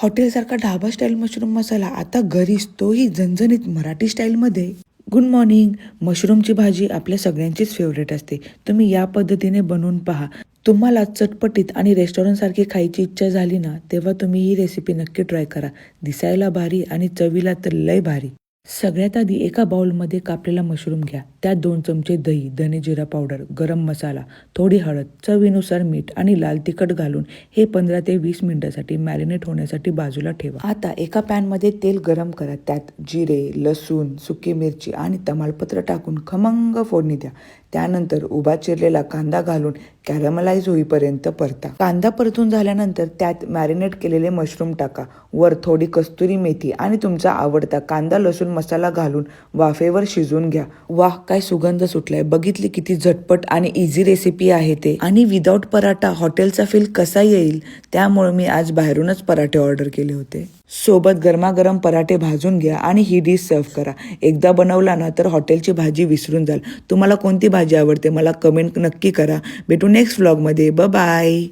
हॉटेलसारखा dhaba style mushroom मसाला आता घरीच, तोही झणझणीत मराठी स्टाईलमध्ये. Good morning. मशरूमची भाजी आपल्या सगळ्यांचीच फेवरेट असते. तुम्ही या पद्धतीने बनवून पहा. तुम्हाला चटपटीत आणि रेस्टॉरंटसारखी खायची इच्छा झाली ना, तेव्हा तुम्ही ही रेसिपी नक्की ट्राय करा. दिसायला भारी आणि चवीला तर लय भारी. सगळ्यात आधी एका बाउलमध्ये कापलेला मशरूम घ्या. त्यात 2 चमचे दही, धने जिरा पावडर, गरम मसाला, थोडी हळद, चवीनुसार मीठ आणि लाल तिखट घालून हे 15 ते 20 मिनिटांसाठी मॅरिनेट होण्यासाठी बाजूला ठेवा. आता एका पॅनमध्ये तेल गरम करा. त्यात जिरे, लसूण, सुकी मिरची आणि तमालपत्र टाकून खमंग फोडणी द्या. त्यानंतर उभा चिरलेला कांदा घालून कॅरमलाइज होईपर्यंत परता. कांदा परतून झाल्यानंतर त्यात मॅरिनेट केलेले मशरूम टाका. वर थोडी कस्तुरी मेथी आणि तुमचा आवडता कांदा लसूण मसाला घालून वाफेवर शिजवून घ्या. वाह, काय सुगंध सुटलाय. बघितली किती झटपट आणि इझी रेसिपी आहे ते. आणि विदाऊट पराठा हॉटेलचा फील कसा येईल, त्यामुळे मी आज बाहेरूनच पराठे ऑर्डर केले होते. सोबत गरमागरम पराठे भाजून घ्या आणि ही डिश सर्व्ह करा. एकदा बनवला ना तर हॉटेलची भाजी विसरून जाल. तुम्हाला कोणती भाजी आवडते मला कमेंट नक्की करा. भेटू नेक्स्ट व्लॉगमध्ये. बाय.